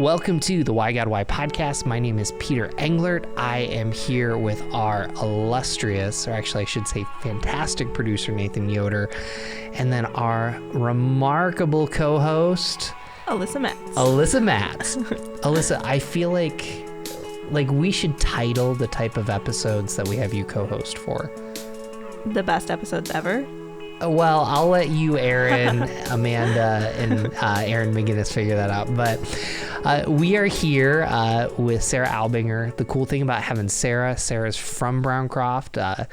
Welcome to the Why God Why podcast. My name is Peter Englert. I am here with our illustrious, or actually I should say fantastic producer, Nathan Yoder, and then our remarkable co-host, Alyssa Matz. Alyssa, I feel like we should title the type of episodes that we have you co-host for. The best episodes ever. Well, I'll let you, Aaron, Amanda, and Aaron McGinnis figure that out. But we are here with Sara Albinger. The cool thing about having Sara's from Browncroft.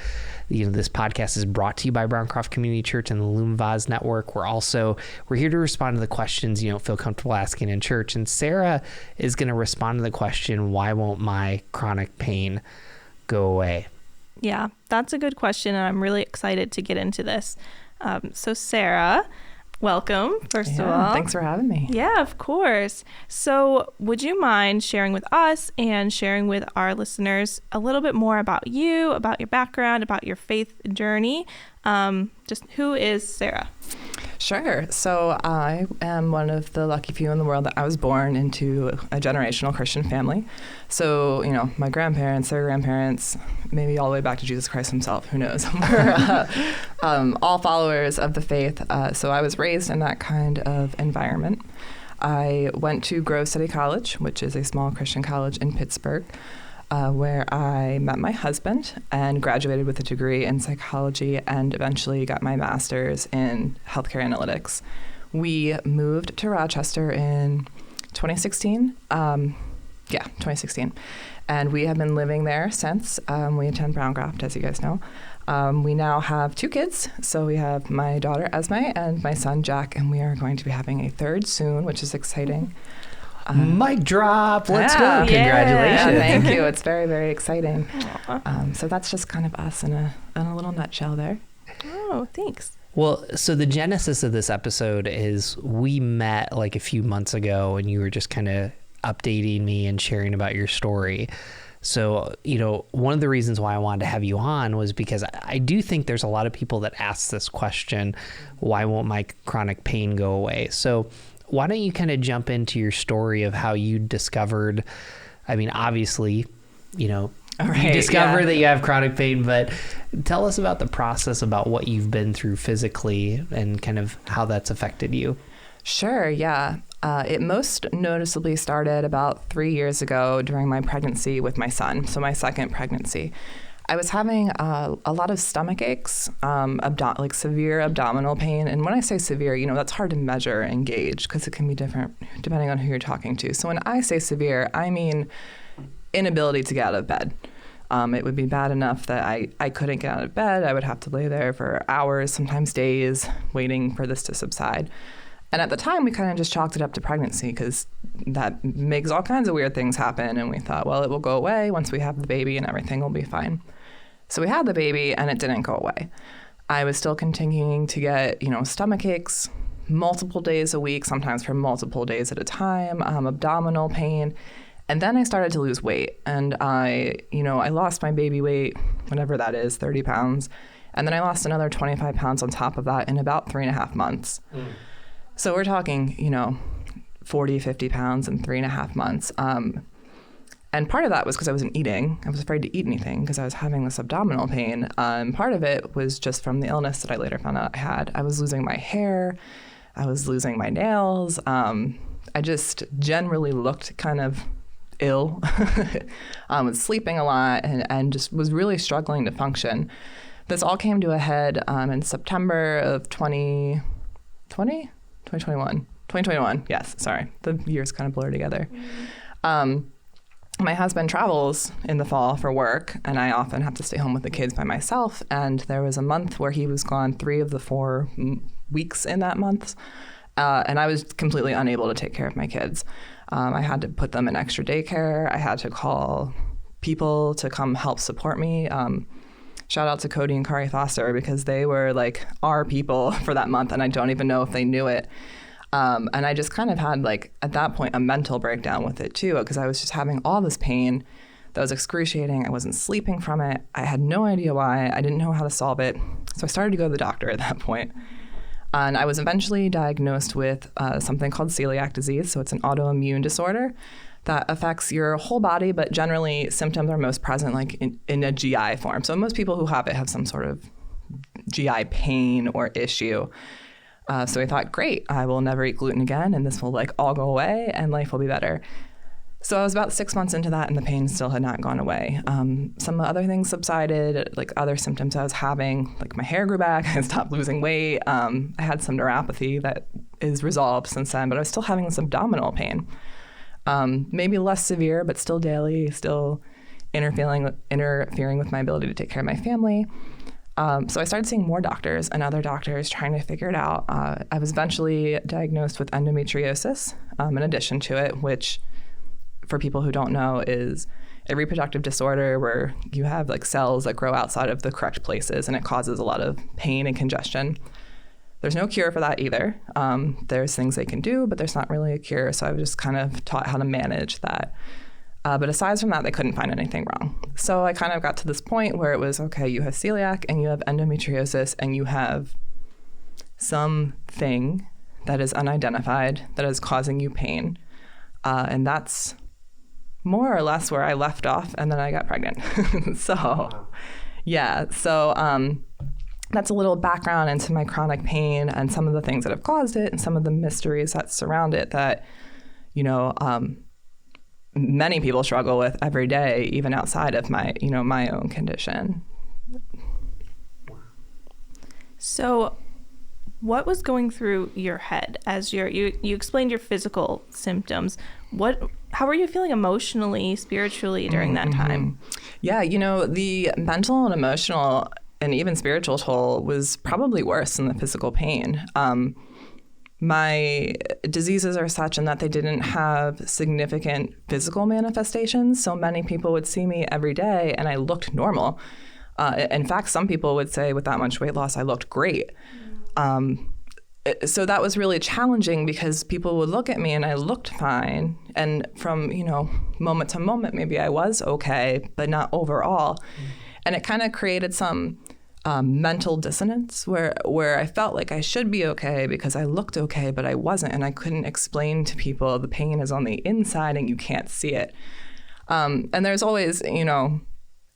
This podcast is brought to you by Browncroft Community Church and the Loom Vaz Network. We're here to respond to the questions you don't feel comfortable asking in church. And Sara is going to respond to the question, why won't my chronic pain go away? Yeah, that's a good question, and I'm really excited to get into this. So Sara, welcome, first of all. Thanks for having me. Yeah, of course. So would you mind sharing with us and sharing with our listeners a little bit more about you, about your background, about your faith journey? Just who is Sara? Sure. So I am one of the lucky few in the world that I was born into a generational Christian family. So, my grandparents, their grandparents, maybe all the way back to Jesus Christ himself, who knows, were all followers of the faith. So I was raised in that kind of environment. I went to Grove City College, which is a small Christian college in Pittsburgh, where I met my husband and graduated with a degree in psychology and eventually got my master's in healthcare analytics. We moved to Rochester in 2016. 2016. And we have been living there since. We attend Browncroft, as you guys know. We now have 2 kids. So we have my daughter, Esme, and my son, Jack, and we are going to be having a third soon, which is exciting. Mic drop. Let's go. Yeah. Congratulations. Thank you. It's very, very exciting. So that's just kind of us in a little nutshell there. Oh, thanks. Well, so the genesis of this episode is we met like a few months ago and you were just kind of updating me and sharing about your story. So, one of the reasons why I wanted to have you on was because I do think there's a lot of people that ask this question, why won't my chronic pain go away? So why don't you kind of jump into your story of how you discovered, obviously, you discover that you have chronic pain, but tell us about the process, about what you've been through physically and kind of how that's affected you. Sure, yeah. It most noticeably started about 3 years ago during my pregnancy with my son, so my second pregnancy. I was having a lot of stomach aches, like severe abdominal pain. And when I say severe, that's hard to measure and gauge because it can be different depending on who you're talking to. So when I say severe, I mean inability to get out of bed. It would be bad enough that I couldn't get out of bed. I would have to lay there for hours, sometimes days, waiting for this to subside. And at the time, we kind of just chalked it up to pregnancy because that makes all kinds of weird things happen. And we thought, well, it will go away once we have the baby and everything will be fine. So we had the baby and it didn't go away. I was still continuing to get, stomach aches multiple days a week, sometimes for multiple days at a time, abdominal pain. And then I started to lose weight. And I lost my baby weight, whatever that is, 30 pounds. And then I lost another 25 pounds on top of that in about 3.5 months. So we're talking, 40, 50 pounds in 3.5 months. And part of that was because I wasn't eating. I was afraid to eat anything because I was having this abdominal pain. Part of it was just from the illness that I later found out I had. I was losing my hair. I was losing my nails. I just generally looked kind of ill. I was sleeping a lot and just was really struggling to function. This all came to a head in September of 2021. Yes, sorry. The years kind of blur together. My husband travels in the fall for work, and I often have to stay home with the kids by myself. And there was a month where he was gone 3 of the 4 weeks in that month. And I was completely unable to take care of my kids. I had to put them in extra daycare. I had to call people to come help support me. Shout out to Cody and Kari Foster because they were like our people for that month, and I don't even know if they knew it. And I just kind of had at that point, a mental breakdown with it too, because I was just having all this pain that was excruciating. I wasn't sleeping from it. I had no idea why. I didn't know how to solve it. So I started to go to the doctor at that point. And I was eventually diagnosed with something called celiac disease. So it's an autoimmune disorder that affects your whole body, but generally symptoms are most present like in a GI form. So most people who have it have some sort of GI pain or issue. So I thought, great, I will never eat gluten again, and this will like all go away and life will be better. So I was about 6 months into that and the pain still had not gone away. Some other things subsided, like other symptoms I was having, like my hair grew back, I stopped losing weight. I had some neuropathy that is resolved since then, but I was still having this abdominal pain. Maybe less severe, but still daily, still interfering with my ability to take care of my family. So I started seeing more doctors and other doctors trying to figure it out. I was eventually diagnosed with endometriosis, in addition to it, which for people who don't know is a reproductive disorder where you have like cells that grow outside of the correct places and it causes a lot of pain and congestion. There's no cure for that either. There's things they can do, but there's not really a cure. So I was just kind of taught how to manage that. But aside from that, they couldn't find anything wrong. So I kind of got to this point where it was, okay, you have celiac and you have endometriosis and you have something that is unidentified that is causing you pain. And that's more or less where I left off, and then I got pregnant. So, yeah. So that's a little background into my chronic pain and some of the things that have caused it and some of the mysteries that surround it that, you know, many people struggle with every day, even outside of my, you know, my own condition. So what was going through your head as you explained your physical symptoms? How were you feeling emotionally, spiritually during that time? Yeah, you know, the mental and emotional and even spiritual toll was probably worse than the physical pain. My diseases are such in that they didn't have significant physical manifestations. So many people would see me every day and I looked normal. In fact, some people would say with that much weight loss, I looked great. So that was really challenging because people would look at me and I looked fine. And from, you know, moment to moment, maybe I was okay, but not overall. And it kind of created some mental dissonance where I felt like I should be okay because I looked okay, but I wasn't. And I couldn't explain to people the pain is on the inside and you can't see it. And there's always, you know,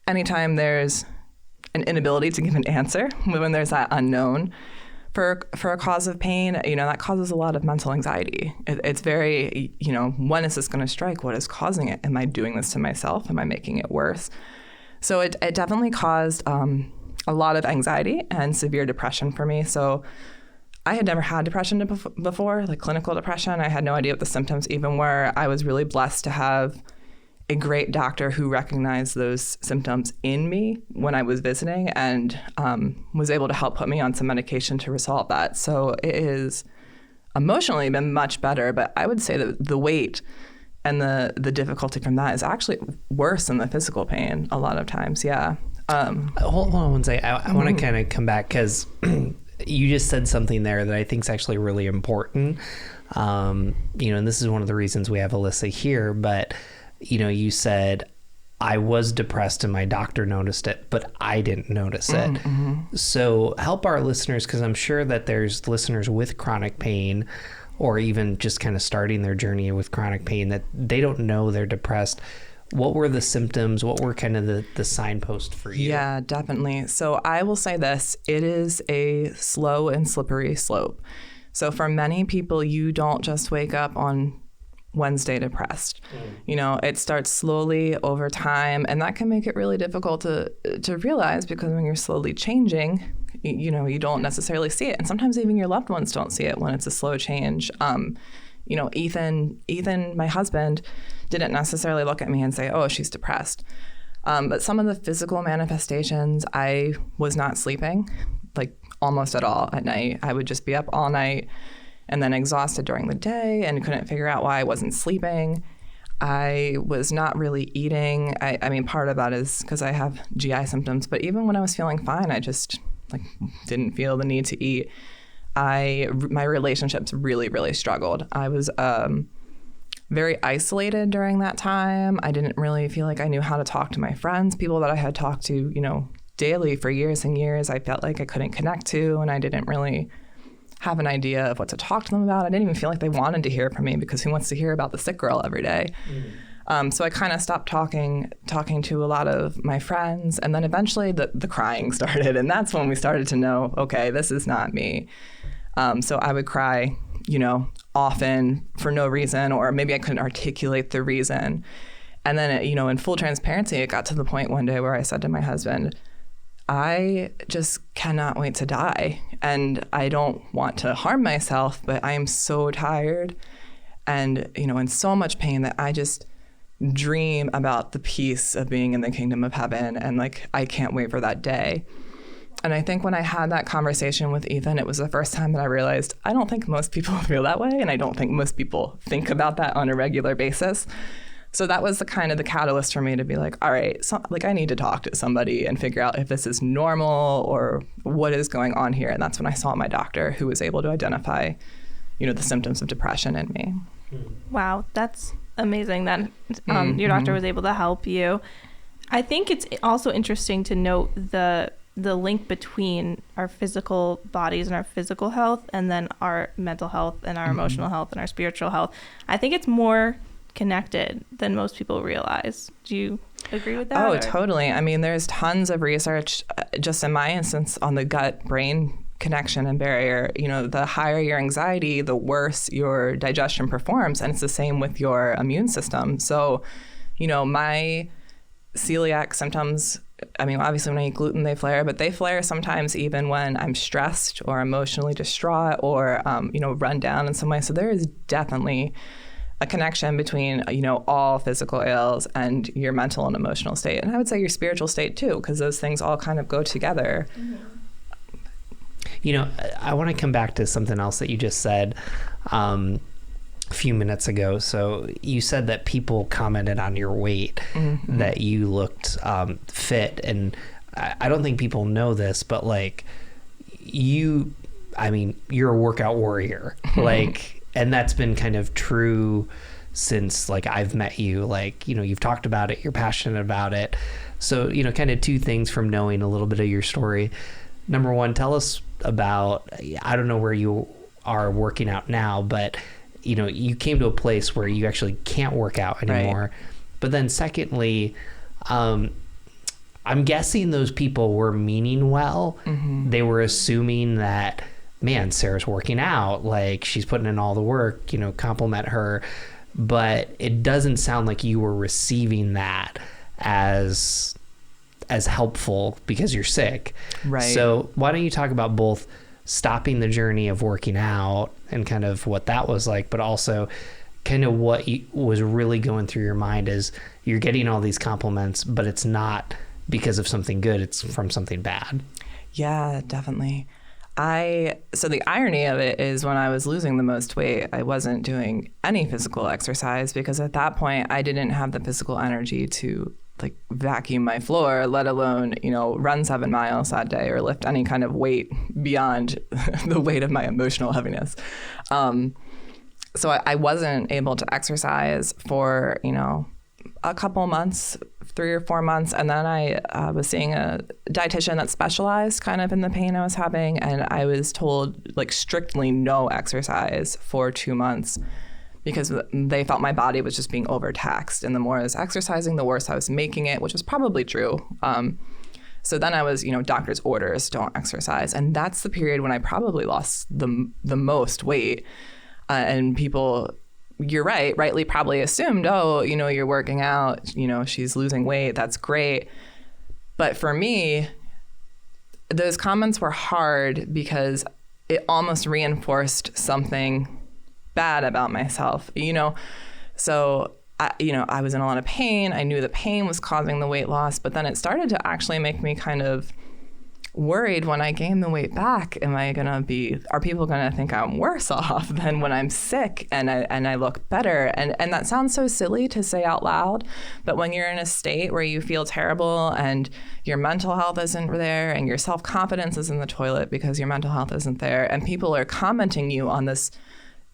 anytime there's an inability to give an answer, when there's that unknown for a cause of pain, you know, that causes a lot of mental anxiety. It's very, you know, when is this going to strike? What is causing it? Am I doing this to myself? Am I making it worse? So it definitely caused a lot of anxiety and severe depression for me. So I had never had depression before, like clinical depression. I had no idea what the symptoms even were. I was really blessed to have a great doctor who recognized those symptoms in me when I was visiting and was able to help put me on some medication to resolve that. So it has emotionally been much better, but I would say that the weight and the difficulty from that is actually worse than the physical pain a lot of times. Yeah. Hold on one second. I want to kind of come back because you just said something there that I think is actually really important. You know, and this is one of the reasons we have Alyssa here, but you know, you said I was depressed and my doctor noticed it, but I didn't notice it. Mm-hmm. So help our listeners, because I'm sure that there's listeners with chronic pain or even just kind of starting their journey with chronic pain that they don't know they're depressed. What were the symptoms? What were kind of the signpost for you? Yeah, definitely. So I will say this, it is a slow and slippery slope. So for many people, you don't just wake up on Wednesday depressed. You know, it starts slowly over time, and that can make it really difficult to realize because when you're slowly changing, you know, you don't necessarily see it. And sometimes even your loved ones don't see it when it's a slow change. You know, Ethan, my husband, didn't necessarily look at me and say, oh, she's depressed. But some of the physical manifestations, I was not sleeping, like almost at all at night. I would just be up all night and then exhausted during the day and couldn't figure out why I wasn't sleeping. I was not really eating. I mean, part of that is because I have GI symptoms, but even when I was feeling fine, I just like didn't feel the need to eat. My relationships really, really struggled. I was very isolated during that time. I didn't really feel like I knew how to talk to my friends, people that I had talked to, you know, daily for years and years. I felt like I couldn't connect to, and I didn't really have an idea of what to talk to them about. I didn't even feel like they wanted to hear from me, because who wants to hear about the sick girl every day? So I kind of stopped talking to a lot of my friends. And then eventually the crying started. And that's when we started to know, okay, this is not me. So I would cry, often for no reason, or maybe I couldn't articulate the reason. And then, in full transparency, it got to the point one day where I said to my husband, I just cannot wait to die. And I don't want to harm myself, but I am so tired and, in so much pain that I just dream about the peace of being in the kingdom of heaven. And I can't wait for that day. And I think when I had that conversation with Ethan, it was the first time that I realized I don't think most people feel that way. And I don't think most people think about that on a regular basis. So that was the catalyst for me to be like, all right, so I need to talk to somebody and figure out if this is normal or what is going on here. And that's when I saw my doctor, who was able to identify, the symptoms of depression in me. Wow, that's amazing that your doctor was able to help you. I think it's also interesting to note the link between our physical bodies and our physical health, and then our mental health and our emotional health and our spiritual health. I think it's more connected than most people realize. Do you agree with that? Oh, totally. I mean, there's tons of research, just in my instance, on the gut-brain connection and barrier. The higher your anxiety, the worse your digestion performs. And it's the same with your immune system. So, my celiac symptoms, obviously when I eat gluten, they flare, but they flare sometimes even when I'm stressed or emotionally distraught or, run down in some way. So there is definitely a connection between, all physical ails and your mental and emotional state. And I would say your spiritual state too, because those things all kind of go together. I want to come back to something else that you just said a few minutes ago. So you said that people commented on your weight, that you looked fit. And I don't think people know this, but you're a workout warrior. And that's been kind of true since I've met you. You've talked about it, you're passionate about it. So, kind of two things from knowing a little bit of your story. Number one, tell us about, I don't know where you are working out now, but you came to a place where you actually can't work out anymore. Right. But then secondly, I'm guessing those people were meaning well. They were assuming that, man, Sarah's working out, she's putting in all the work, compliment her. But it doesn't sound like you were receiving that as helpful because you're sick. Right. So why don't you talk about both stopping the journey of working out and kind of what that was like, but also kind of what was really going through your mind as you're getting all these compliments, but it's not because of something good, it's from something bad. Yeah, definitely. So the irony of it is when I was losing the most weight, I wasn't doing any physical exercise, because at that point I didn't have the physical energy to vacuum my floor, let alone, run 7 miles that day or lift any kind of weight beyond the weight of my emotional heaviness. So I wasn't able to exercise for, a couple months, 3 or 4 months. And then I was seeing a dietitian that specialized kind of in the pain I was having. And I was told strictly no exercise for 2 months, because they felt my body was just being overtaxed. And the more I was exercising, the worse I was making it, which was probably true. So then I was, doctor's orders, don't exercise. And that's the period when I probably lost the most weight. And people, you're right, rightly probably assumed, oh, you're working out, she's losing weight, that's great. But for me, those comments were hard because it almost reinforced something bad about myself, So, I was in a lot of pain. I knew the pain was causing the weight loss, but then it started to actually make me kind of worried when I gain the weight back. Are people going to think I'm worse off than when I'm sick and I look better? And that sounds so silly to say out loud, but when you're in a state where you feel terrible and your mental health isn't there and your self-confidence is in the toilet because your mental health isn't there, and people are commenting you on this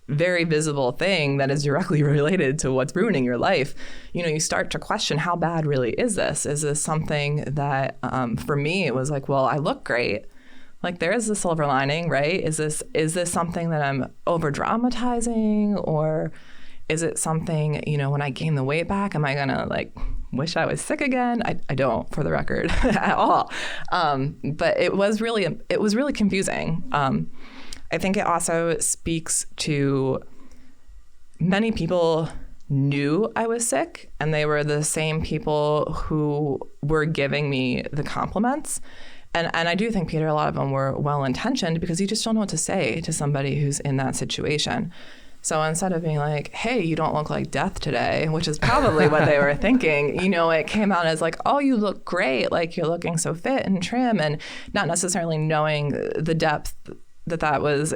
very visible thing that is directly related to what's ruining your life, you start to question, how bad really is this? Is this something that, for me, it was well, I look great. Like, there is the silver lining, right? Is this something that I'm over dramatizing, or is it something, when I gain the weight back, am I gonna like wish I was sick again? I don't, for the record, at all. But it was really confusing. I think it also speaks to many people knew I was sick, and they were the same people who were giving me the compliments. And I do think, Peter, a lot of them were well-intentioned, because you just don't know what to say to somebody who's in that situation. So instead of being like, hey, you don't look like death today, which is probably what they were thinking, it came out as like, oh, you look great. Like, you're looking so fit and trim, and not necessarily knowing the depth that was,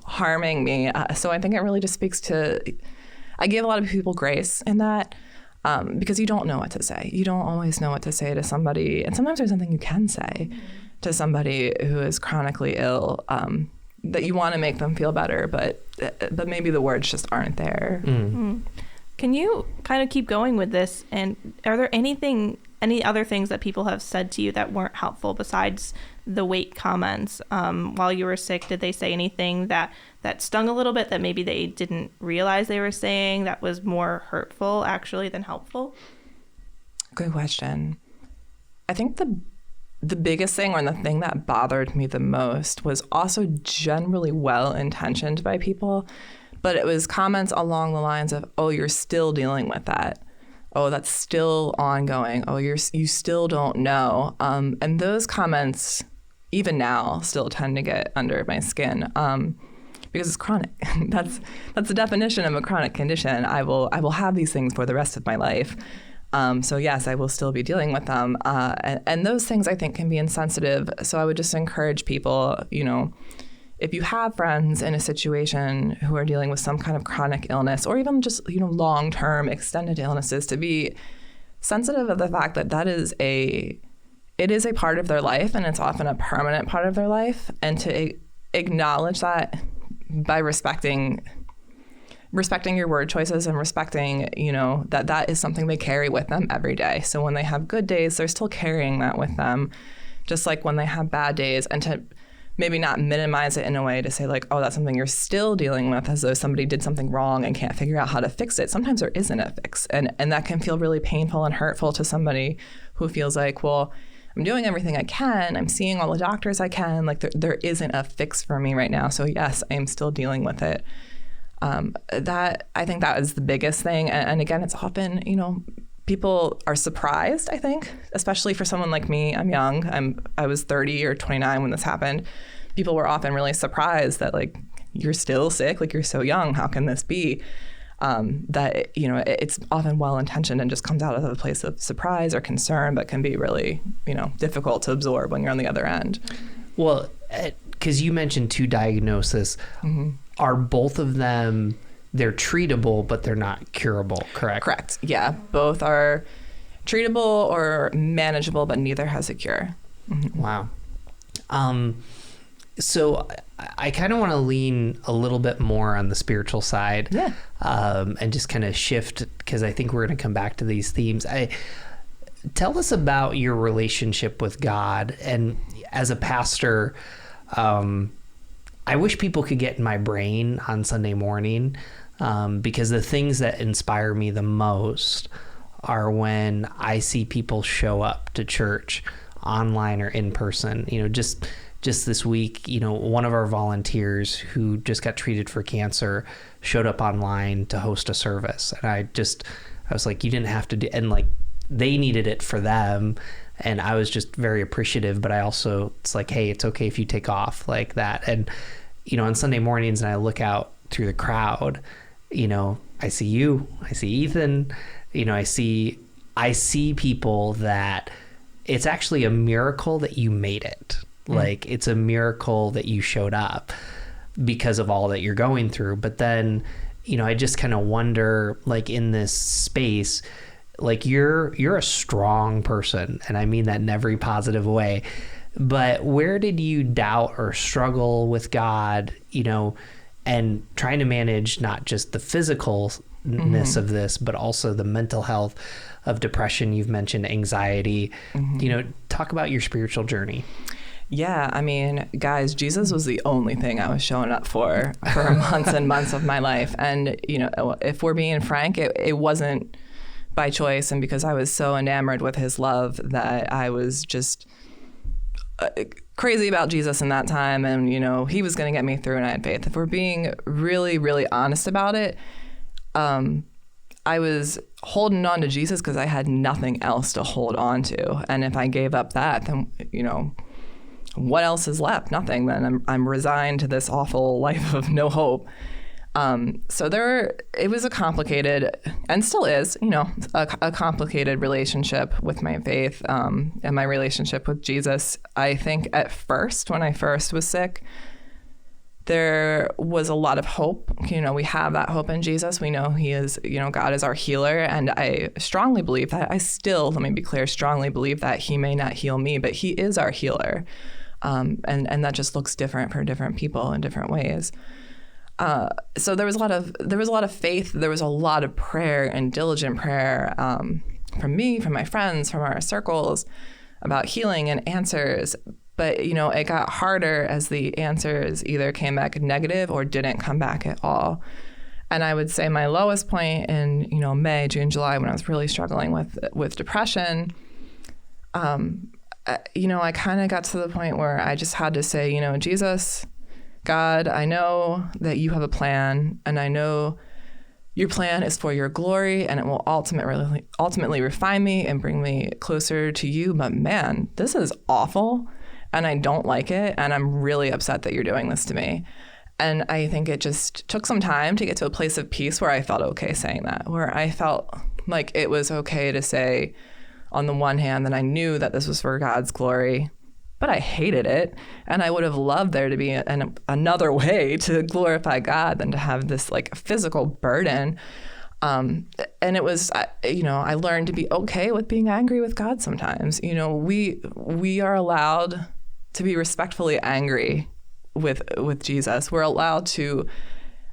harming me. So I think it really just speaks to, I give a lot of people grace in that. Because you don't know what to say. You don't always know what to say to somebody. And sometimes there's something you can say to somebody who is chronically ill, that you want to make them feel better, but maybe the words just aren't there. Can you kind of keep going with this? And are there any other things that people have said to you that weren't helpful besides the weight comments? While you were sick, did they say anything that stung a little bit, that maybe they didn't realize they were saying, that was more hurtful actually than helpful? Good question. I think the biggest thing, or the thing that bothered me the most, was also generally well-intentioned by people, but it was comments along the lines of, oh, you're still dealing with that. Oh, that's still ongoing. Oh, you still don't know. And those comments, even now, still tend to get under my skin. Because it's chronic. That's the definition of a chronic condition. I will have these things for the rest of my life. So yes, I will still be dealing with them. And those things, I think, can be insensitive. So I would just encourage people, if you have friends in a situation who are dealing with some kind of chronic illness, or even just, long-term extended illnesses, to be sensitive of the fact that it is a part of their life, and it's often a permanent part of their life, and to acknowledge that by respecting your word choices, and respecting, that is something they carry with them every day. So when they have good days, they're still carrying that with them, just like when they have bad days, and to maybe not minimize it in a way to say like, oh, that's something you're still dealing with, as though somebody did something wrong and can't figure out how to fix it. Sometimes there isn't a fix, and that can feel really painful and hurtful to somebody who feels like, well, I'm doing everything I can. I'm seeing all the doctors I can. Like, there isn't a fix for me right now. So yes, I am still dealing with it. I think that is the biggest thing. And again, it's often, people are surprised, I think, especially for someone like me. I'm young. I was 30 or 29 when this happened. People were often really surprised that, like, you're still sick. Like, you're so young. How can this be? That, it's often well-intentioned and just comes out of a place of surprise or concern, but can be really, difficult to absorb when you're on the other end. Well, because you mentioned 2 diagnoses, are both of them, they're treatable, but they're not curable, correct? Correct. Yeah. Both are treatable or manageable, but neither has a cure. Wow. So I kind of want to lean a little bit more on the spiritual side, and just kind of shift, because I think we're going to come back to these themes. Tell us about your relationship with God. And as a pastor, I wish people could get in my brain on Sunday morning, because the things that inspire me the most are when I see people show up to church online or in person. Just this week, one of our volunteers who just got treated for cancer showed up online to host a service. And I was like, you didn't have to do, and like, they needed it for them. And I was just very appreciative, but it's like, hey, it's okay if you take off like that. And, on Sunday mornings, and I look out through the crowd, I see you, I see Ethan, I see people that it's actually a miracle that you made it. Like, it's a miracle that you showed up because of all that you're going through. But then, I just kind of wonder, like, in this space, like, you're a strong person, and I mean that in every positive way. But where did you doubt or struggle with God, and trying to manage not just the physicalness of this, but also the mental health of depression? You've mentioned anxiety. Talk about your spiritual journey. Yeah, I mean, guys, Jesus was the only thing I was showing up for months and months of my life. And, you know, if we're being frank, it wasn't by choice and because I was so enamored with his love that I was just crazy about Jesus in that time. And, you know, he was going to get me through and I had faith. If we're being really, really honest about it, I was holding on to Jesus because I had nothing else to hold on to. And if I gave up that, then, you know, what else is left? Nothing. Then I'm resigned to this awful life of no hope. So it was a complicated, and still is, you know, a complicated relationship with my faith and my relationship with Jesus. I think at first, when I first was sick, there was a lot of hope. You know, we have that hope in Jesus. We know he is, you know, God is our healer. And I strongly believe that. Let me be clear, strongly believe that he may not heal me, but he is our healer. And that just looks different for different people in different ways. So there was a lot of faith. There was a lot of prayer and diligent prayer from me, from my friends, from our circles about healing and answers. But, you know, it got harder as the answers either came back negative or didn't come back at all. And I would say my lowest point in, you know, May, June, July, when I was really struggling with depression, you know, I kind of got to the point where I just had to say, you know, Jesus, God, I know that you have a plan, and I know your plan is for your glory, and it will ultimately refine me and bring me closer to you. But man, this is awful, and I don't like it, and I'm really upset that you're doing this to me. And I think it just took some time to get to a place of peace where I felt okay saying that, where I felt like it was okay to say, on the one hand, that I knew that this was for God's glory, but I hated it. And I would have loved there to be another way to glorify God than to have this like physical burden. And it was, you know, I learned to be okay with being angry with God sometimes. You know, we are allowed to be respectfully angry with Jesus. We're allowed to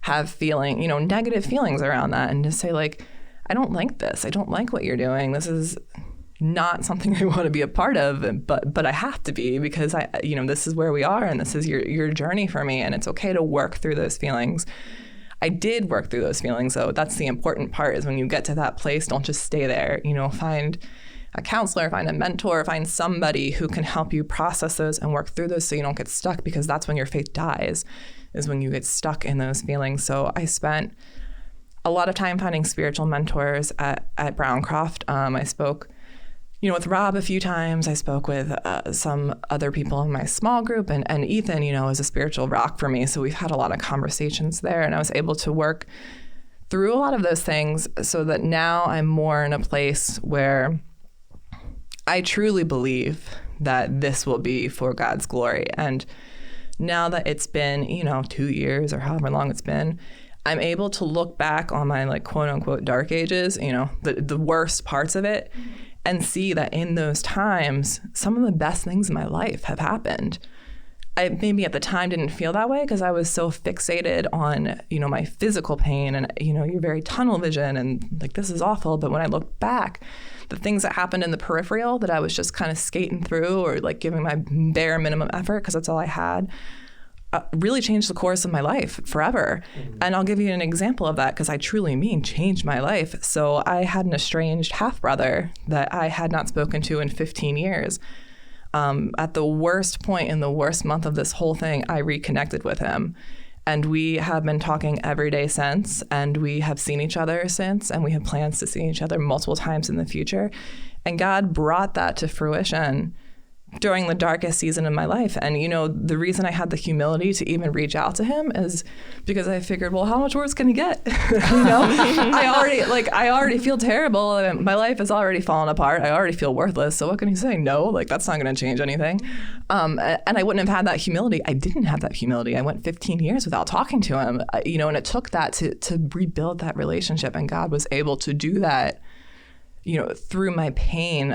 have negative feelings around that, and to say like, I don't like this. I don't like what you're doing. This is not something I want to be a part of, but I have to be, because this is where we are, and this is your journey for me, and it's okay to work through those feelings. I did work through those feelings, though. That's the important part, is when you get to that place, don't just stay there. You know, find a counselor, find a mentor, find somebody who can help you process those and work through those so you don't get stuck, because that's when your faith dies, is when you get stuck in those feelings. So I spent a lot of time finding spiritual mentors at Browncroft. I spoke with Rob a few times. I spoke with some other people in my small group, and Ethan, is a spiritual rock for me. So we've had a lot of conversations there, and I was able to work through a lot of those things so that now I'm more in a place where I truly believe that this will be for God's glory. And now that it's been, 2 years or however long it's been, I'm able to look back on my quote unquote dark ages, the worst parts of it, and see that in those times, some of the best things in my life have happened. I maybe at the time didn't feel that way because I was so fixated on, my physical pain, and, you're very tunnel vision and this is awful. But when I look back, the things that happened in the peripheral that I was just kind of skating through or giving my bare minimum effort because that's all I had, really changed the course of my life forever. Mm-hmm. And I'll give you an example of that because I truly mean changed my life. So I had an estranged half-brother that I had not spoken to in 15 years. At the worst point in the worst month of this whole thing, I reconnected with him. And we have been talking every day since, and we have seen each other since, and we have plans to see each other multiple times in the future. And God brought that to fruition during the darkest season of my life. And, the reason I had the humility to even reach out to him is because I figured, well, how much worse can he get? I already feel terrible. My life is already falling apart. I already feel worthless. So what can he say? No, that's not going to change anything. And I wouldn't have had that humility. I didn't have that humility. I went 15 years without talking to him, and it took that to rebuild that relationship. And God was able to do that, through my pain.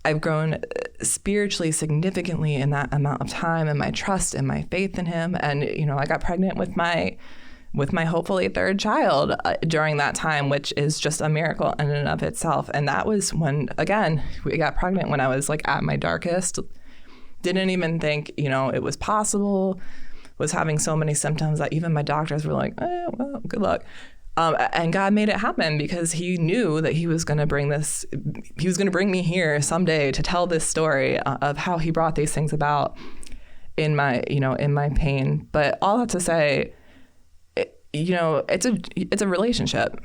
I've grown spiritually significantly in that amount of time, and my trust and my faith in him. And, I got pregnant with my hopefully third child during that time, which is just a miracle in and of itself. And that was when, again, we got pregnant when I was at my darkest didn't even think, it was possible, was having so many symptoms that even my doctors were like, well, good luck. And God made it happen because he knew that he was going to bring me here someday to tell this story of how he brought these things about in my pain. But all that to say, it's a relationship.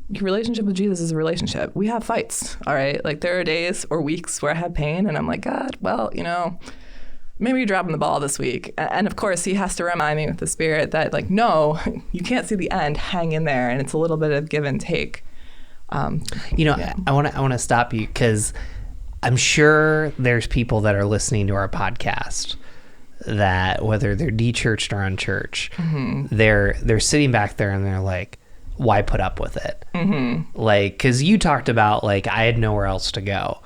Your relationship with Jesus is a relationship. We have fights, all right? Like there are days or weeks where I have pain and I'm like, God, well, maybe you're dropping the ball this week. And of course, he has to remind me with the Spirit that like, no, you can't see the end, hang in there. And it's a little bit of give and take. I want to stop you because I'm sure there's people that are listening to our podcast that whether they're de-churched or unchurched, they're sitting back there and they're like, why put up with it? Like, because you talked about like I had nowhere else to go,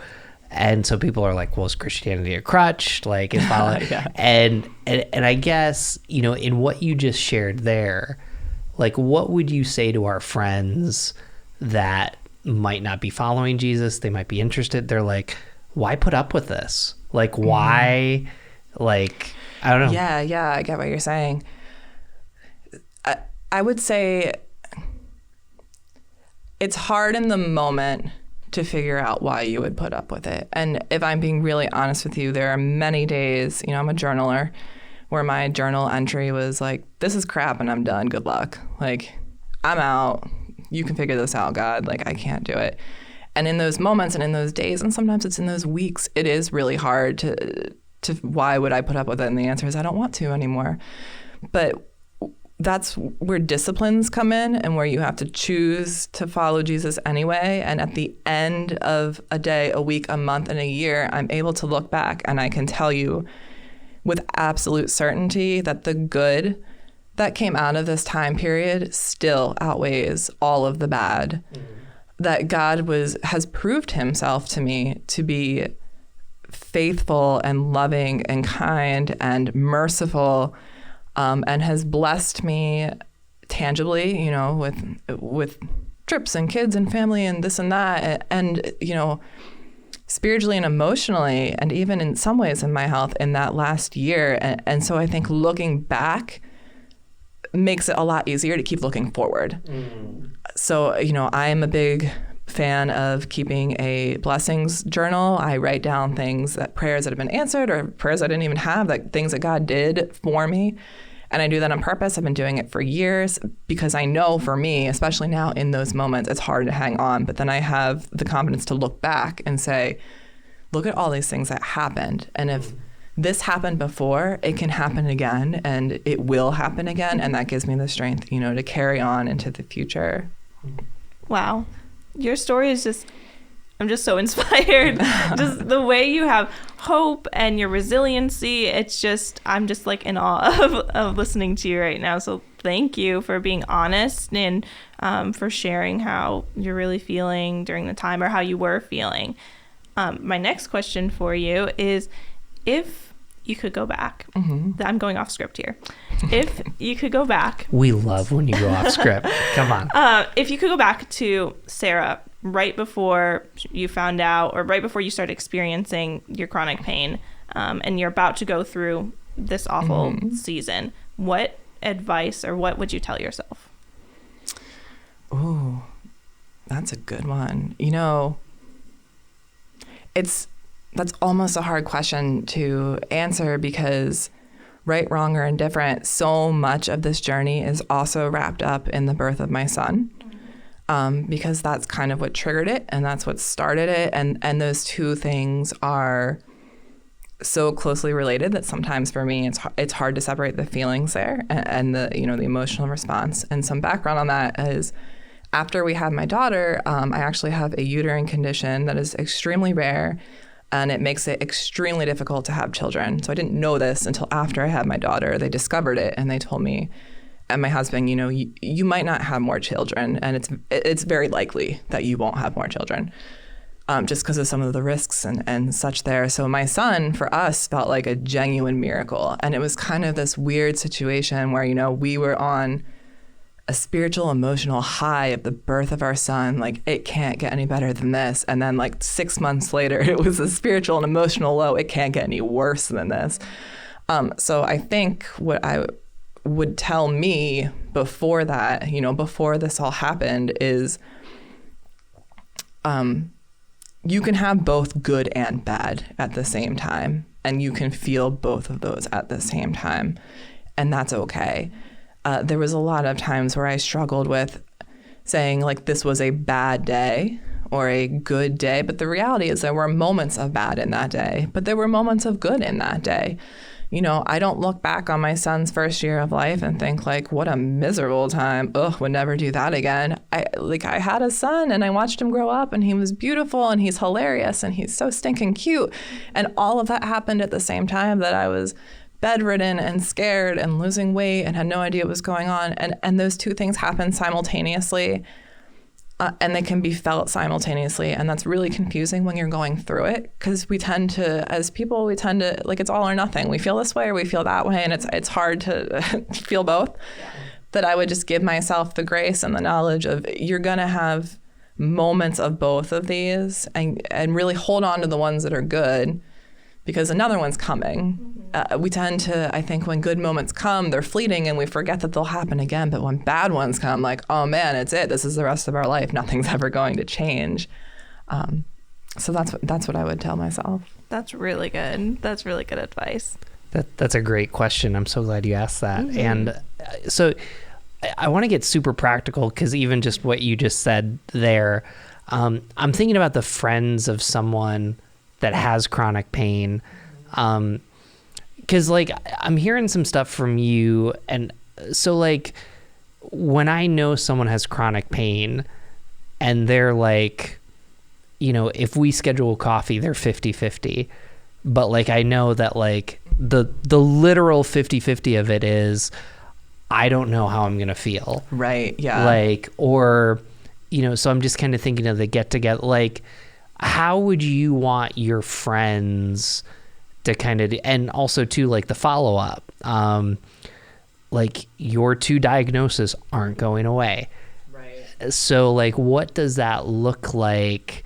and so people are like, well, is Christianity a crutch? Like, it's yeah. and I guess in what you just shared there, like, what would you say to our friends that might not be following Jesus? They might be interested. They're like, why put up with this? Like, why? Like, I don't know. Yeah, I get what you're saying. I would say it's hard in the moment to figure out why you would put up with it. And if I'm being really honest with you, there are many days, I'm a journaler, where my journal entry was like, this is crap and I'm done. Good luck. Like, I'm out. You can figure this out, God. Like, I can't do it. And in those moments and in those days, and sometimes it's in those weeks, it is really hard to why would I put up with it? And the answer is I don't want to anymore. But that's where disciplines come in and where you have to choose to follow Jesus anyway. And at the end of a day, a week, a month, and a year, I'm able to look back and I can tell you with absolute certainty that the good that came out of this time period still outweighs all of the bad. That God has proved himself to me to be faithful and loving and kind and merciful, and has blessed me tangibly, with trips and kids and family and this and that, and spiritually and emotionally, and even in some ways in my health in that last year. And so I think looking back makes it a lot easier to keep looking forward. So, I am a big fan of keeping a blessings journal. I write down prayers that have been answered or prayers I didn't even have, like things that God did for me. And I do that on purpose. I've been doing it for years because I know for me, especially now in those moments, it's hard to hang on. But then I have the confidence to look back and say, look at all these things that happened. And if this happened before, it can happen again and it will happen again. And that gives me the strength, to carry on into the future. Wow. Your story is I'm just so inspired. Just the way you have hope and your resiliency. I'm just like in awe of listening to you right now. So thank you for being honest and for sharing how you're really feeling during the time or how you were feeling. My next question for you is, if you could go back, I'm going off script here. If you could go back. We love when you go off script. Come on. If you could go back to Sara right before you found out or right before you started experiencing your chronic pain, and you're about to go through this awful season, what advice or what would you tell yourself? Oh, that's a good one. That's almost a hard question to answer because right, wrong, or indifferent, so much of this journey is also wrapped up in the birth of my son, because that's kind of what triggered it and that's what started it. And those two things are so closely related that sometimes for me it's hard to separate the feelings there and the the emotional response. And some background on that is after we had my daughter, I actually have a uterine condition that is extremely rare. And it makes it extremely difficult to have children. So I didn't know this until after I had my daughter. They discovered it and they told me and my husband, you might not have more children, and it's very likely that you won't have more children, just because of some of the risks and such there. So my son, for us, felt like a genuine miracle. And it was kind of this weird situation where, we were on a spiritual, emotional high of the birth of our son. Like, it can't get any better than this. And then like 6 months later, it was a spiritual and emotional low. It can't get any worse than this. So I think what I would tell me before that, before this all happened, is you can have both good and bad at the same time, and you can feel both of those at the same time, and that's okay. There was a lot of times where I struggled with saying like this was a bad day or a good day, but the reality is there were moments of bad in that day, but there were moments of good in that day. I don't look back on my son's first year of life and think like, what a miserable time. Ugh, would never do that again. I had a son and I watched him grow up and he was beautiful and he's hilarious and he's so stinking cute. And all of that happened at the same time that I was bedridden and scared and losing weight and had no idea what was going on. And those two things happen simultaneously. And they can be felt simultaneously. And that's really confusing when you're going through it, because we tend to, as people, like, it's all or nothing. We feel this way or we feel that way. And it's hard to feel both. Yeah. That I would just give myself the grace and the knowledge of you're going to have moments of both of these, and really hold on to the ones that are good, because another one's coming. We tend to, I think, when good moments come, they're fleeting and we forget that they'll happen again. But when bad ones come, like, oh man, it's it. This is the rest of our life. Nothing's ever going to change. So that's what I would tell myself. That's really good. That's really good advice. That's a great question. I'm so glad you asked that. Mm-hmm. And so I want to get super practical, because even just what you just said there, I'm thinking about the friends of someone that has chronic pain. Because like I'm hearing some stuff from you, and so like when I know someone has chronic pain and they're like, if we schedule coffee, they're 50-50, but like I know that like the literal 50-50 of it is I don't know how I'm gonna feel, right? Yeah, like, or so I'm just kind of thinking of the get together, like how would you want your friends to kind of, and also too, like the follow-up, like your two diagnoses aren't going away. Right. So like, what does that look like,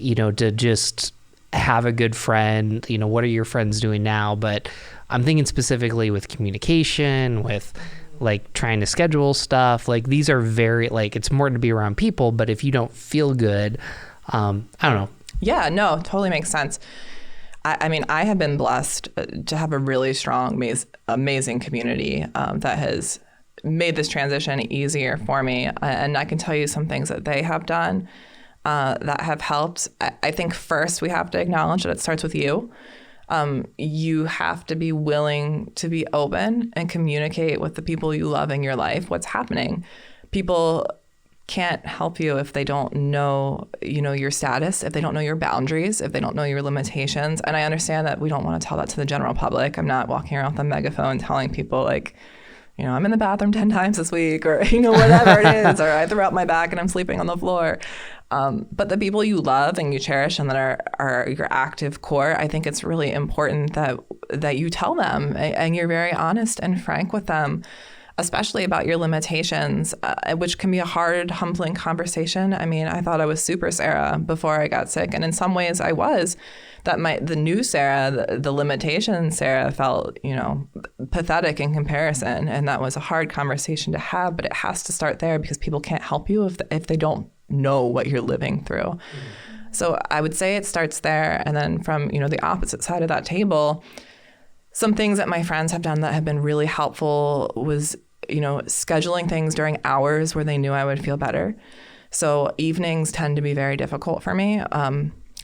to just have a good friend, what are your friends doing now? But I'm thinking specifically with communication, with like trying to schedule stuff, like these are very, like, it's important to be around people, but if you don't feel good, I don't know. Yeah, no, totally makes sense. I mean, I have been blessed to have a really strong, amazing community that has made this transition easier for me. And I can tell you some things that they have done that have helped. I think first we have to acknowledge that it starts with you. You have to be willing to be open and communicate with the people you love in your life what's happening. People can't help you if they don't know, your status, if they don't know your boundaries, if they don't know your limitations. And I understand that we don't want to tell that to the general public. I'm not walking around with a megaphone telling people like, I'm in the bathroom 10 times this week, or, whatever it is, or I threw out my back and I'm sleeping on the floor. But the people you love and you cherish and that are your active core, I think it's really important that you tell them and you're very honest and frank with them, especially about your limitations, which can be a hard, humbling conversation. I mean, I thought I was super Sarah before I got sick. And in some ways I was. The new Sarah, the limitation Sarah felt, pathetic in comparison. And that was a hard conversation to have, but it has to start there, because people can't help you if they don't know what you're living through. Mm-hmm. So I would say it starts there. And then from, the opposite side of that table, some things that my friends have done that have been really helpful was, scheduling things during hours where they knew I would feel better. So evenings tend to be very difficult for me.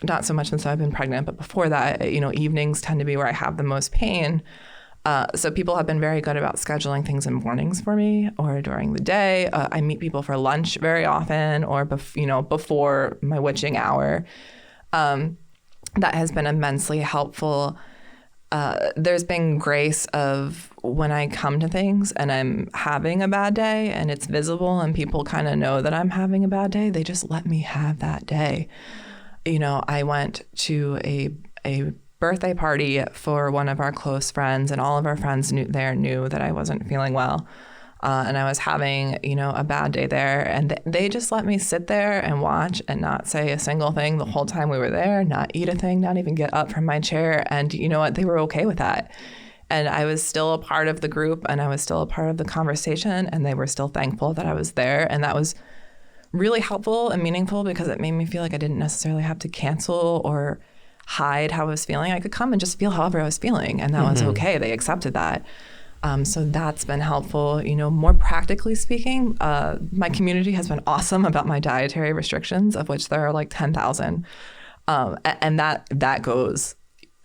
Not so much since I've been pregnant, but before that, evenings tend to be where I have the most pain. So people have been very good about scheduling things in mornings for me or during the day. I meet people for lunch very often, or before my witching hour. That has been immensely helpful. There's been grace of when I come to things and I'm having a bad day and it's visible and people kind of know that I'm having a bad day, they just let me have that day. I went to a birthday party for one of our close friends, and all of our friends knew that I wasn't feeling well. And I was having, a bad day there. And they just let me sit there and watch and not say a single thing the whole time we were there, not eat a thing, not even get up from my chair. And you know what? They were okay with that. And I was still a part of the group and I was still a part of the conversation. And they were still thankful that I was there. And that was really helpful and meaningful because it made me feel like I didn't necessarily have to cancel or hide how I was feeling. I could come and just feel however I was feeling. And that was okay. They accepted that. So that's been helpful. More practically speaking, my community has been awesome about my dietary restrictions, of which there are like 10,000. And that goes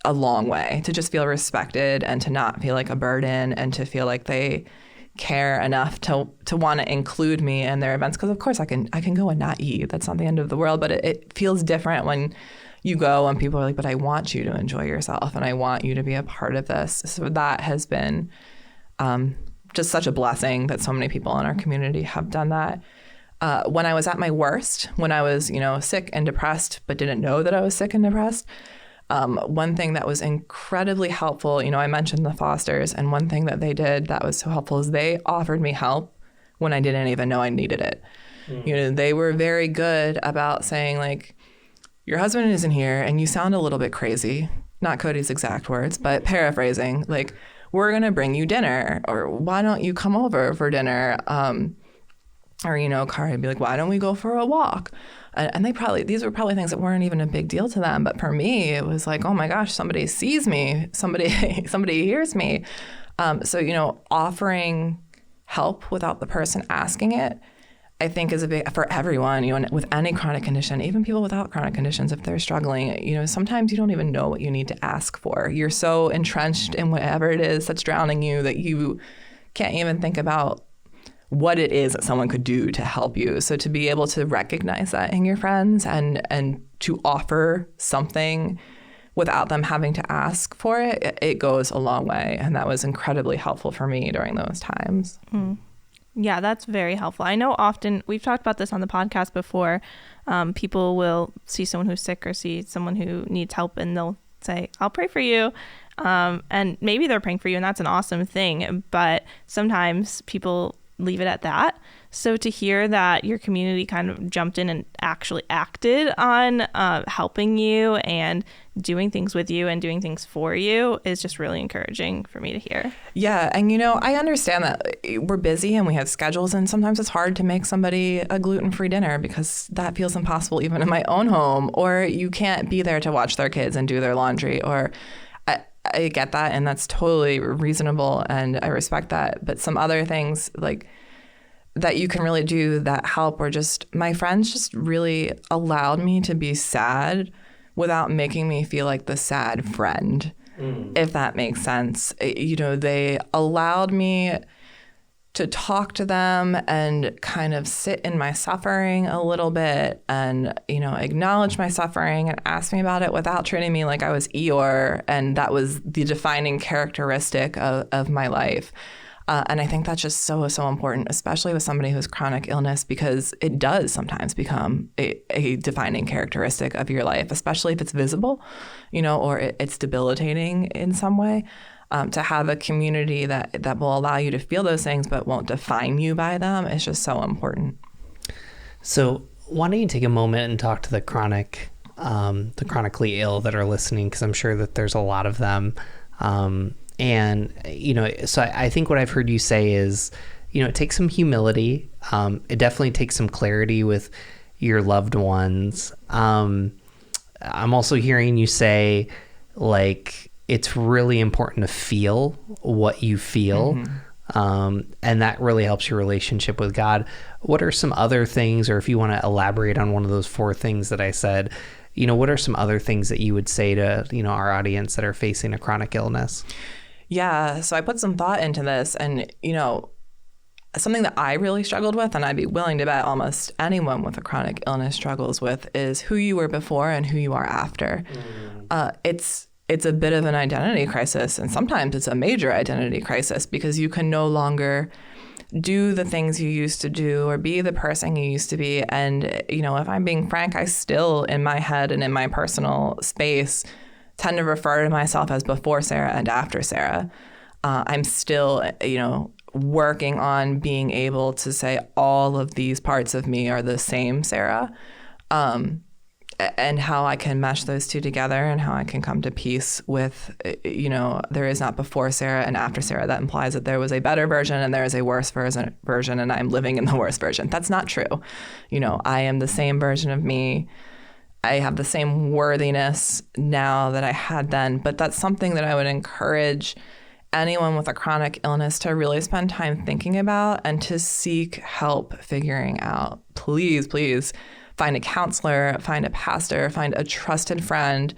a long way to just feel respected and to not feel like a burden and to feel like they care enough to want to include me in their events. Because of course I can go and not eat. That's not the end of the world. But it feels different when you go and people are like, but I want you to enjoy yourself and I want you to be a part of this. So that has been just such a blessing that so many people in our community have done that. When I was at my worst, when I was, sick and depressed, but didn't know that I was sick and depressed, one thing that was incredibly helpful, I mentioned the Fosters, and one thing that they did that was so helpful is they offered me help when I didn't even know I needed it. They were very good about saying, like, your husband isn't here and you sound a little bit crazy. Not Cody's exact words, but paraphrasing, like, we're going to bring you dinner, or why don't you come over for dinner? Or, Kari would be like, why don't we go for a walk? And these were probably things that weren't even a big deal to them. But for me, it was like, oh my gosh, somebody sees me, somebody hears me. So, offering help without the person asking it, I think is a big, for everyone, with any chronic condition, even people without chronic conditions, if they're struggling, sometimes you don't even know what you need to ask for. You're so entrenched in whatever it is that's drowning you that you can't even think about what it is that someone could do to help you. So to be able to recognize that in your friends and to offer something without them having to ask for it, it goes a long way. And that was incredibly helpful for me during those times. Yeah, that's very helpful. I know often, we've talked about this on the podcast before, people will see someone who's sick or see someone who needs help and they'll say, I'll pray for you. And maybe they're praying for you and that's an awesome thing. But sometimes people leave it at that. So to hear that your community kind of jumped in and actually acted on helping you and doing things with you and doing things for you is just really encouraging for me to hear. Yeah. And, I understand that we're busy and we have schedules and sometimes it's hard to make somebody a gluten-free dinner because that feels impossible even in my own home, or you can't be there to watch their kids and do their laundry, or I get that, and that's totally reasonable, and I respect that. But some other things like that you can really do that help, or just my friends just really allowed me to be sad without making me feel like the sad friend, if that makes sense. They allowed me to talk to them and kind of sit in my suffering a little bit and, acknowledge my suffering and ask me about it without treating me like I was Eeyore. And that was the defining characteristic of my life. And I think that's just so, so important, especially with somebody who has chronic illness, because it does sometimes become a defining characteristic of your life, especially if it's visible, or it's debilitating in some way. To have a community that will allow you to feel those things but won't define you by them is just so important. So why don't you take a moment and talk to the chronically ill that are listening, because I'm sure that there's a lot of them. And, so I think what I've heard you say is, it takes some humility. It definitely takes some clarity with your loved ones. I'm also hearing you say, like, it's really important to feel what you feel. And that really helps your relationship with God. What are some other things, or if you want to elaborate on one of those 4 things that I said, what are some other things that you would say to, our audience that are facing a chronic illness? Yeah. So I put some thought into this, and, something that I really struggled with, and I'd be willing to bet almost anyone with a chronic illness struggles with, is who you were before and who you are after. It's a bit of an identity crisis, and sometimes it's a major identity crisis because you can no longer do the things you used to do or be the person you used to be. And, if I'm being frank, I still, in my head and in my personal space, tend to refer to myself as before Sarah and after Sarah. I'm still, working on being able to say all of these parts of me are the same Sara, and how I can mesh those two together and how I can come to peace with, there is not before Sara and after Sara. That implies that there was a better version and there is a worse version and I'm living in the worst version. That's not true. I am the same version of me. I have the same worthiness now that I had then, but that's something that I would encourage anyone with a chronic illness to really spend time thinking about and to seek help figuring out. Please, please find a counselor, find a pastor, find a trusted friend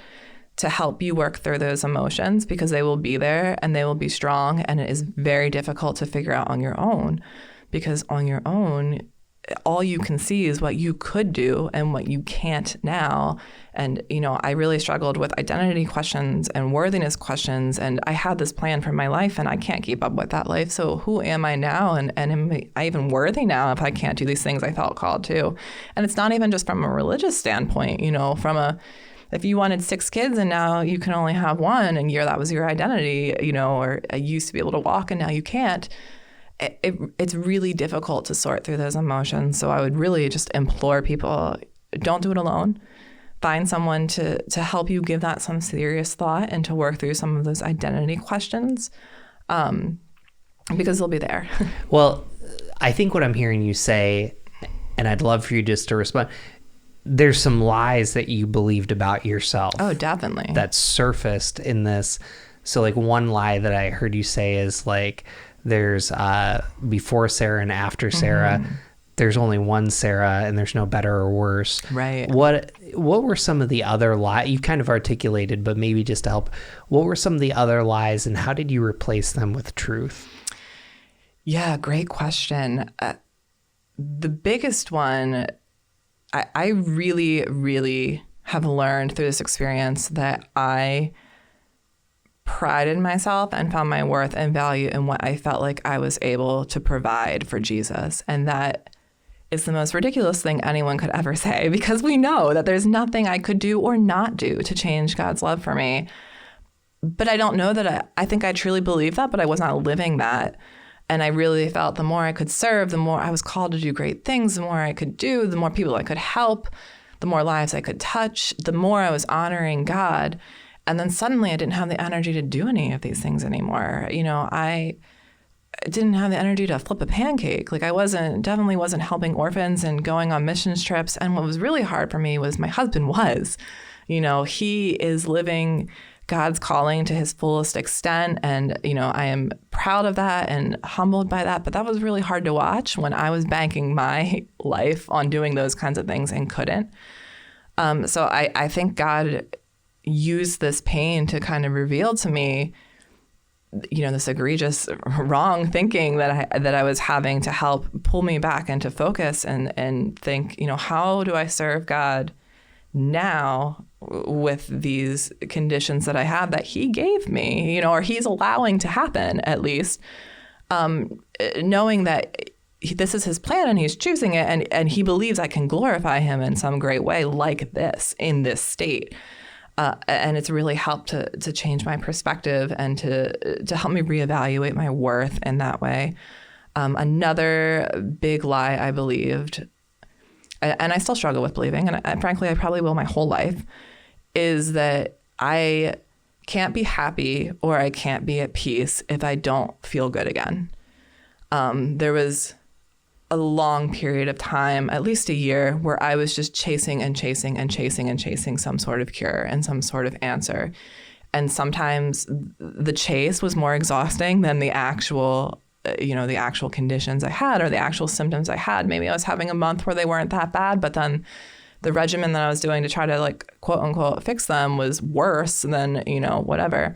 to help you work through those emotions, because they will be there and they will be strong. And it is very difficult to figure out on your own, because on your own, all you can see is what you could do and what you can't now. And, I really struggled with identity questions and worthiness questions. And I had this plan for my life and I can't keep up with that life. So who am I now? And am I even worthy now if I can't do these things I felt called to? And it's not even just from a religious standpoint, if you wanted 6 kids and now you can only have 1 and that was your identity, or I used to be able to walk and now you can't. It's really difficult to sort through those emotions. So I would really just implore people, don't do it alone. Find someone to help you give that some serious thought and to work through some of those identity questions, because they'll be there. Well, I think what I'm hearing you say, and I'd love for you just to respond, there's some lies that you believed about yourself. Oh, definitely. That surfaced in this. So like one lie that I heard you say is like, there's before Sara and after Sara. Mm-hmm. There's only one Sara and there's no better or worse. Right. What were some of the other lies you've kind of articulated, but maybe just to help, what were some of the other lies and how did you replace them with truth? Yeah, great question. The biggest one, I really, really have learned through this experience that I prided myself and found my worth and value in what I felt like I was able to provide for Jesus. And that is the most ridiculous thing anyone could ever say, because we know that there's nothing I could do or not do to change God's love for me. But I don't know that I think I truly believe that, but I was not living that. And I really felt the more I could serve, the more I was called to do great things, the more I could do, the more people I could help, the more lives I could touch, the more I was honoring God. And then suddenly I didn't have the energy to do any of these things anymore. I didn't have the energy to flip a pancake. Like I definitely wasn't helping orphans and going on missions trips. And what was really hard for me was my husband was, he is living God's calling to his fullest extent. And, I am proud of that and humbled by that. But that was really hard to watch when I was banking my life on doing those kinds of things and couldn't. So I think God used this pain to kind of reveal to me, this egregious wrong thinking that I was having, to help pull me back into focus and think, how do I serve God now with these conditions that I have that he gave me, or he's allowing to happen, at least, knowing that this is his plan and he's choosing it and he believes I can glorify him in some great way like this, in this state. And it's really helped to change my perspective and to help me reevaluate my worth in that way. Another big lie I believed, and I still struggle with believing, and frankly, I probably will my whole life, is that I can't be happy or I can't be at peace if I don't feel good again. There was a long period of time, at least a year, where I was just chasing and chasing and chasing and chasing some sort of cure and some sort of answer. And sometimes the chase was more exhausting than the actual, the actual conditions I had or the actual symptoms I had. Maybe I was having a month where they weren't that bad, but then the regimen that I was doing to try to quote unquote fix them was worse than, whatever.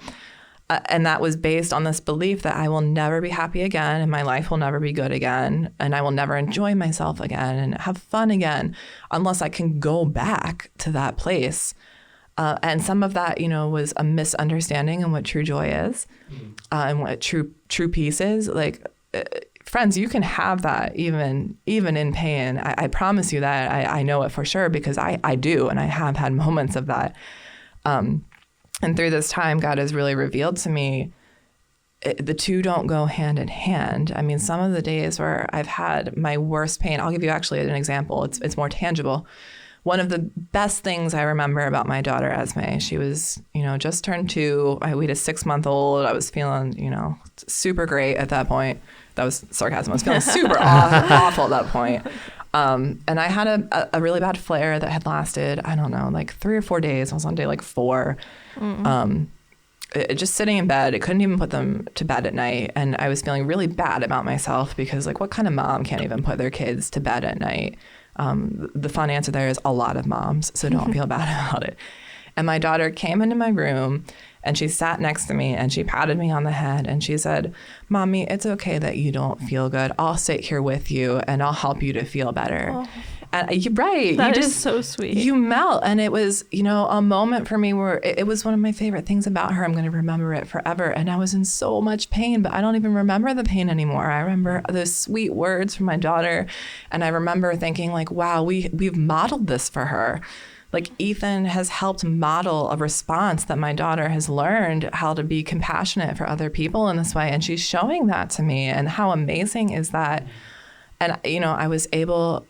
And that was based on this belief that I will never be happy again and my life will never be good again and I will never enjoy myself again and have fun again unless I can go back to that place. And some of that, was a misunderstanding of what true joy is and what true peace is. Friends, you can have that even in pain. I promise you that. I know it for sure because I do, and I have had moments of that. And through this time, God has really revealed to me the two don't go hand in hand. I mean, some of the days where I've had my worst pain, I'll give you actually an example. It's more tangible. One of the best things I remember about my daughter, Esme, she was, just turned 2. We had a 6-month-old. I was feeling, super great at that point. That was sarcasm. I was feeling super awful at that point. And I had a really bad flare that had lasted, I don't know, like 3 or 4 days. I was on day like 4. Just sitting in bed. I couldn't even put them to bed at night. And I was feeling really bad about myself because, like, what kind of mom can't even put their kids to bed at night? The fun answer there is a lot of moms, so don't feel bad about it. And my daughter came into my room and she sat next to me and she patted me on the head and she said, "Mommy, it's okay that you don't feel good. I'll sit here with you and I'll help you to feel better." Oh. And you're right. That is so sweet. You melt. And it was, a moment for me where it was one of my favorite things about her. I'm going to remember it forever. And I was in so much pain, but I don't even remember the pain anymore. I remember those sweet words from my daughter. And I remember thinking like, wow, we've modeled this for her. Like Ethan has helped model a response that my daughter has learned how to be compassionate for other people in this way. And she's showing that to me. And how amazing is that? And, I was able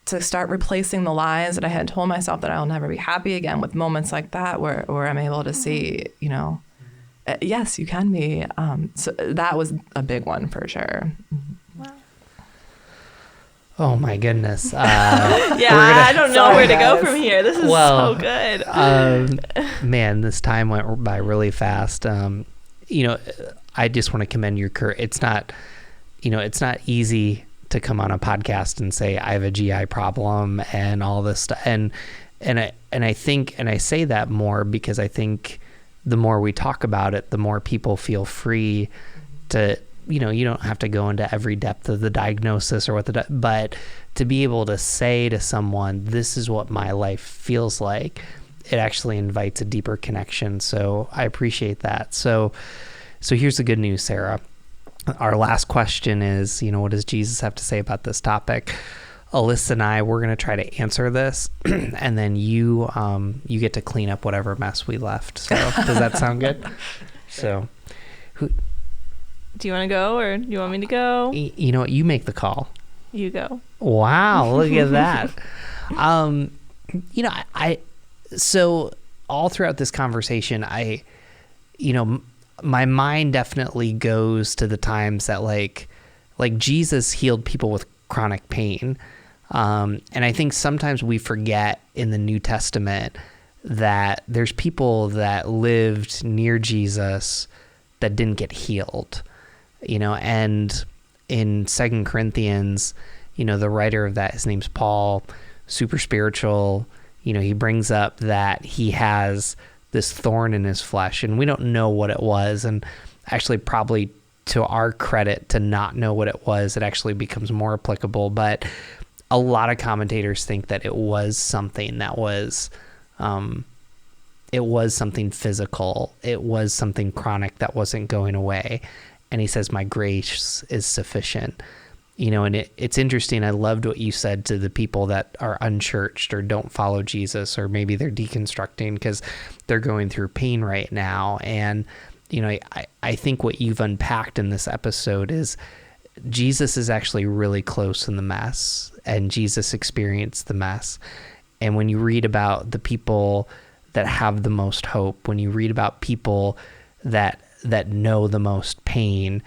to start replacing the lies that I had told myself that I'll never be happy again with moments like that where I'm able to see, yes, you can be. So that was a big one for sure. Wow. Oh my goodness. I don't know where to go from here. This is so good. Man, this time went by really fast. I just want to commend your courage. It's not easy to come on a podcast and say I have a GI problem and all this stuff. And I think, and I say that more because I think the more we talk about it, the more people feel free to, you don't have to go into every depth of the diagnosis or but to be able to say to someone, this is what my life feels like, it actually invites a deeper connection. So I appreciate that. So here's the good news, Sarah. Our last question is, what does Jesus have to say about this topic? Alyssa and I, we're going to try to answer this, and then you get to clean up whatever mess we left. So does that sound good? So, do you want to go or do you want me to go? You know what? You make the call. You go. Wow, look at that. So all throughout this conversation, my mind definitely goes to the times that like Jesus healed people with chronic pain. And I think sometimes we forget in the New Testament that there's people that lived near Jesus that didn't get healed, and in 2 Corinthians, the writer of that, his name's Paul, super spiritual, he brings up that he has this thorn in his flesh, and we don't know what it was. And actually, probably to our credit, to not know what it was, it actually becomes more applicable. But a lot of commentators think that it was something that was, it was something physical. It was something chronic that wasn't going away. And he says, "My grace is sufficient." And it's interesting. I loved what you said to the people that are unchurched or don't follow Jesus, or maybe they're deconstructing because they're going through pain right now. And, I think what you've unpacked in this episode is Jesus is actually really close in the mess, and Jesus experienced the mess. And when you read about the people that have the most hope, when you read about people that know the most pain,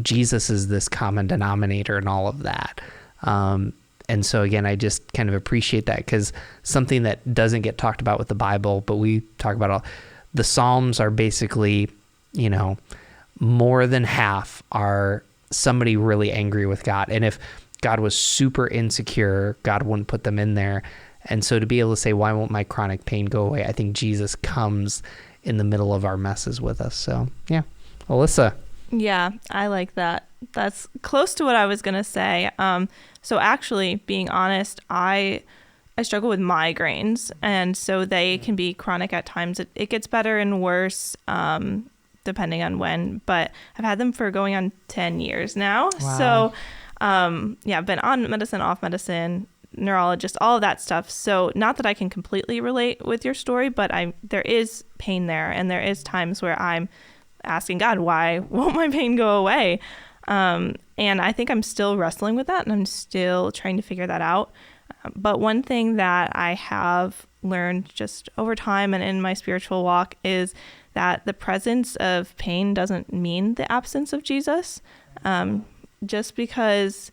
Jesus is this common denominator in all of that. And so again, I just kind of appreciate that, because something that doesn't get talked about with the Bible, but we talk about the Psalms are basically, more than half are somebody really angry with God. And if God was super insecure, God wouldn't put them in there. And so to be able to say, why won't my chronic pain go away? I think Jesus comes in the middle of our messes with us. So yeah. Alyssa. Yeah, I like that. That's close to what I was going to say. So actually, being honest, I struggle with migraines, and so they can be chronic at times. It gets better and worse depending on when, but I've had them for going on 10 years now. Wow. So I've been on medicine, off medicine, neurologist, all of that stuff. So not that I can completely relate with your story, but there is pain there, and there is times where I'm asking God, why won't my pain go away? And I think I'm still wrestling with that, and I'm still trying to figure that out. But one thing that I have learned just over time and in my spiritual walk is that the presence of pain doesn't mean the absence of Jesus. Just because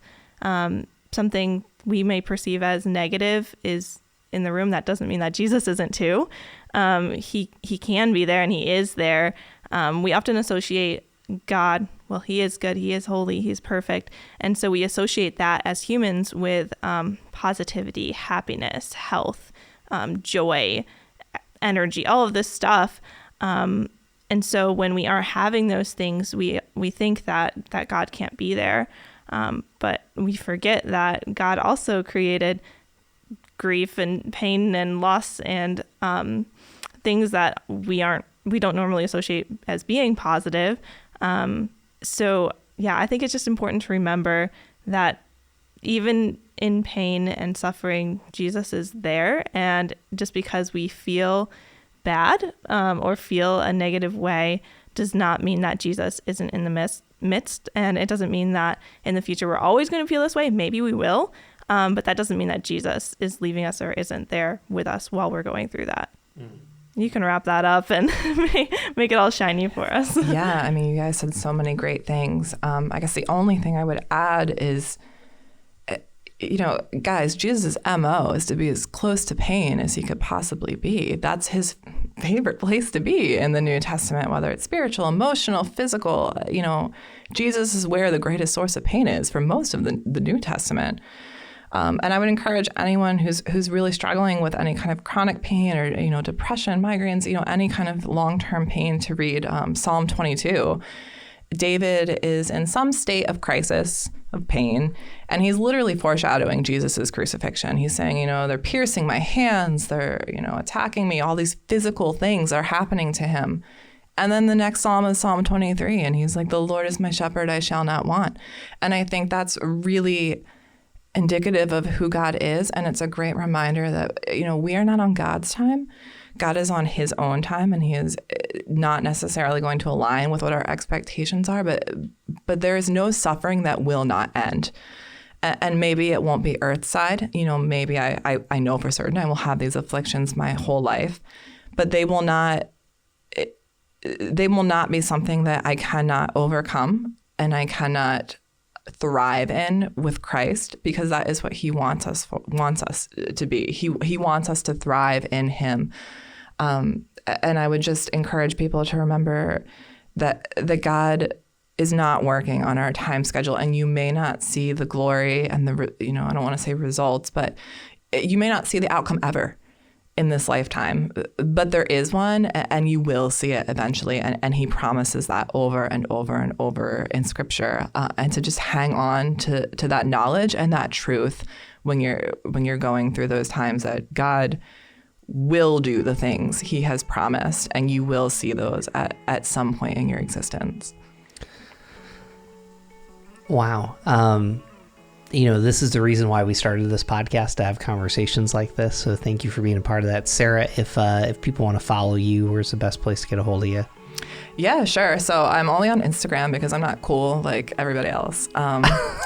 something we may perceive as negative is in the room, that doesn't mean that Jesus isn't too. He can be there, and he is there. We often associate God, well, he is good, he is holy, he's perfect. And so we associate that as humans with positivity, happiness, health, joy, energy, all of this stuff. And so when we aren't having those things, we think that God can't be there. But we forget that God also created grief and pain and loss and things that we don't normally associate as being positive. So yeah, I think it's just important to remember that even in pain and suffering, Jesus is there. And just because we feel bad or feel a negative way does not mean that Jesus isn't in the midst. And it doesn't mean that in the future we're always going to feel this way. Maybe we will. But that doesn't mean that Jesus is leaving us or isn't there with us while we're going through that. You can wrap that up and make it all shiny for us. Yeah, I mean, you guys said so many great things. I guess the only thing I would add is, guys, Jesus' MO is to be as close to pain as he could possibly be. That's his favorite place to be in the New Testament, whether it's spiritual, emotional, physical. Jesus is where the greatest source of pain is for most of the New Testament. And I would encourage anyone who's really struggling with any kind of chronic pain or, depression, migraines, any kind of long-term pain to read Psalm 22. David is in some state of crisis, of pain, and he's literally foreshadowing Jesus's crucifixion. He's saying, they're piercing my hands, they're, attacking me, all these physical things are happening to him. And then the next psalm is Psalm 23, and he's like, the Lord is my shepherd, I shall not want. And I think that's really indicative of who God is. And it's a great reminder that, we are not on God's time. God is on his own time, and he is not necessarily going to align with what our expectations are, but there is no suffering that will not end. And maybe it won't be earthside. Maybe I know for certain I will have these afflictions my whole life, but they will not be something that I cannot overcome and I cannot thrive in with Christ, because that is what he wants us to be. He wants us to thrive in him. And I would just encourage people to remember that God is not working on our time schedule, and you may not see the glory and I don't want to say results, but you may not see the outcome ever in this lifetime, but there is one, and you will see it eventually. And he promises that over and over and over in scripture, and to just hang on to that knowledge and that truth when you're going through those times, that God will do the things he has promised, and you will see those at some point in your existence. Wow. This is the reason why we started this podcast, to have conversations like this. So thank you for being a part of that. Sara, if people want to follow you, where's the best place to get a hold of you? Yeah, sure. So I'm only on Instagram because I'm not cool like everybody else.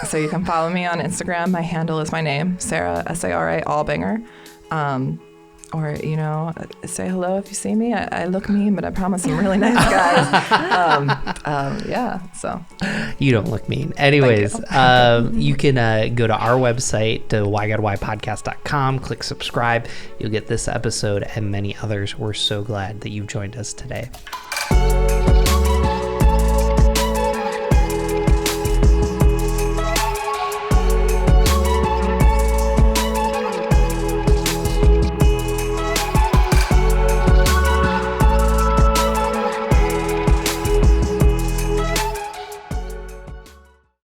So you can follow me on Instagram. My handle is my name, Sara, Sara Albinger. Or, say hello if you see me. I look mean, but I promise I'm really nice guys. So. You don't look mean. Anyways, you can go to our website, to whygodwhypodcast.com, click subscribe. You'll get this episode and many others. We're so glad that you've joined us today.